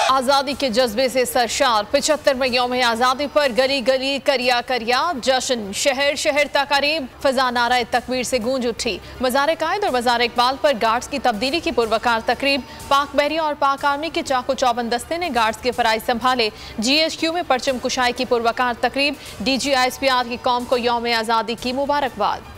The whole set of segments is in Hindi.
आज़ादी के जज्बे से सरशार 75वें यौम आज़ादी पर गली गली करिया करिया जश्न, शहर शहर तकारीब, फजा नारा तकबीर से गूंज उठी। मज़ार कायद और मज़ार इकबाल पर गार्ड्स की तब्दीली की पुरवकार तकरीब। पाक बहरिया और पाक आर्मी के चाको चौबंद दस्ते ने गार्ड्स के फराइज संभाले। GHQ में परचम कुशाई की पुरवकार तकरीब। DG ISPR की कौम को यौम आज़ादी की मुबारकबाद।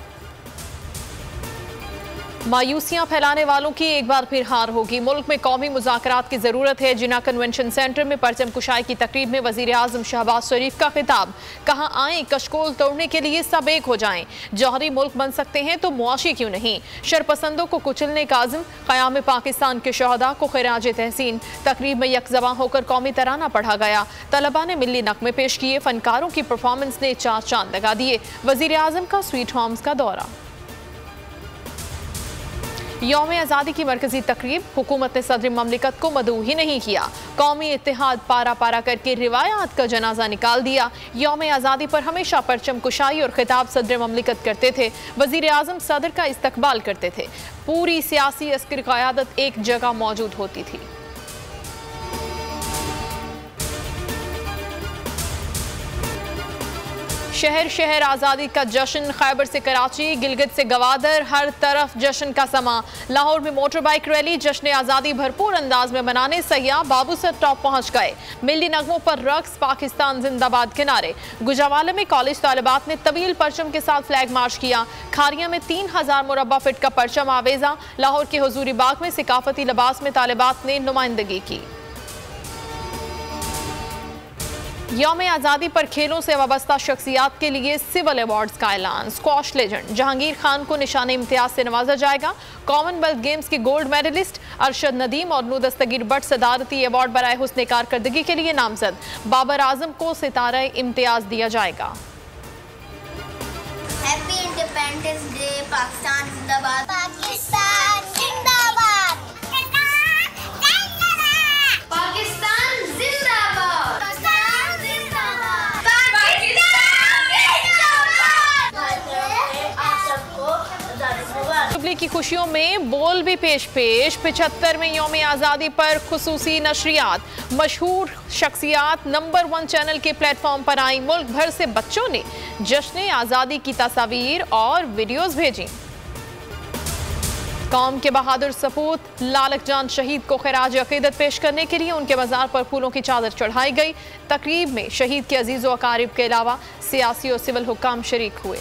मायूसियां फैलाने वालों की एक बार फिर हार होगी। मुल्क में कौमी मुज़ाकरात की ज़रूरत है। जिना कन्वेंशन सेंटर में परचम कुशाई की तकरीब में वज़ीर आज़म शहबाज शरीफ का खिताब। कहा, आएँ कशकोल तोड़ने के लिए सब एक हो जाएं। जौहरी मुल्क बन सकते हैं तो मुआशी क्यों नहीं। शरपसंदों को कुचलने का आज़म। क़याम पाकिस्तान के शहदा को खिराज तहसीन। तकरीब में यकज़बां होकर कौमी तराना पढ़ा गया। तलबा ने मिली नग़मे पेश किए। फनकारों की परफॉर्मेंस ने 4 चांद लगा दिए। वज़ीर आज़म का स्वीट होम्स का दौरा। यौम आज़ादी की मरकजी तकरीब। हुकूमत ने सदर ममलिकत को मदऊ ही नहीं किया। कौमी इत्तेहाद पारा पारा करके रिवायात का जनाजा निकाल दिया। यौम आज़ादी पर हमेशा परचम कुशाई और खिताब सदर ममलिकत करते थे। वज़ीर आज़म सदर का इस्तकबाल करते थे। पूरी सियासी अस्करी क़यादत एक जगह मौजूद होती थी। शहर शहर आज़ादी का जश्न। खैबर से कराची, गिलगित से गवादर, हर तरफ जश्न का समा। लाहौर में मोटर बाइक रैली जश्न आज़ादी भरपूर अंदाज में मनाने सयाह बाबूसर टॉप पहुंच गए। मिली नगमों पर रक्स, पाकिस्तान जिंदाबाद के नारे। गुजरावाला में कॉलेज तालिबात ने तवील परचम के साथ फ्लैग मार्च किया। खारिया में 3000 मुरब्बा फीट का परचम आवेजा। लाहौर के हुजूरी बाग में सिकाफती लिबास में तालिबात ने नुमाइंदगी की। यौम आज़ादी पर खेलों से वाबस्ता शख्सियात के लिए सिविल अवार्ड्स का ऐलान। स्क्वॉश लेजेंड जहांगीर खान को निशान इम्तियाज से नवाजा जाएगा। कॉमनवेल्थ गेम्स के गोल्ड मेडलिस्ट अरशद नदीम और नू दस्तगीर बट सदारती अवार्ड बराए हुस्न कारकर्दगी के लिए नामजद। बाबर आजम को सितारा इम्तियाज दिया जाएगा। Happy independence day. पाकिस्तान जिंदाबाद। पाकिस्तान जिंदाबाद। पाकिस्तान जिंदाबाद। जुबली की खुशियों में बोल भी पेश 75वें यौम आज़ादी पर खुसूसी नशरियात। मशहूर शख्सियात नंबर 1 चैनल के प्लेटफॉर्म पर आई। मुल्क भर से बच्चों ने जश्न आज़ादी की तस्वीर और वीडियोस भेजी। कौम के बहादुर सपूत लालक जान शहीद को खिराज अकीदत पेश करने के लिए उनके मज़ार पर फूलों की चादर चढ़ाई गई। तकरीब में शहीद के अजीज़ व अकारिब के अलावा सियासी और सिविल हुक्काम शरीक हुए।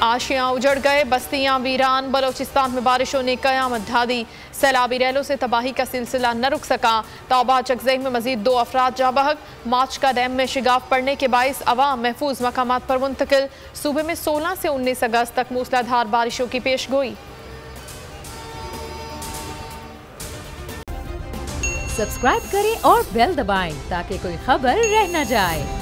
आशियां उजड़ गए, बस्तियां वीरान। बलोचिस्तान में बारिशों ने कयामत ढा दी। सैलाबी रैलों से तबाही का सिलसिला न रुक सका। तौबा चकजई में मजीद 2 अफराद जा बहक। मार्च का डैम में शिगाफ पड़ने के बाइस अवाम महफूज मकामात पर मुंतकिल। सूबे में 16 से 19 अगस्त तक मूसलाधार बारिशों की पेश गोई। सब्सक्राइब करें और बेल दबाएं ताकि कोई खबर रह न जाए।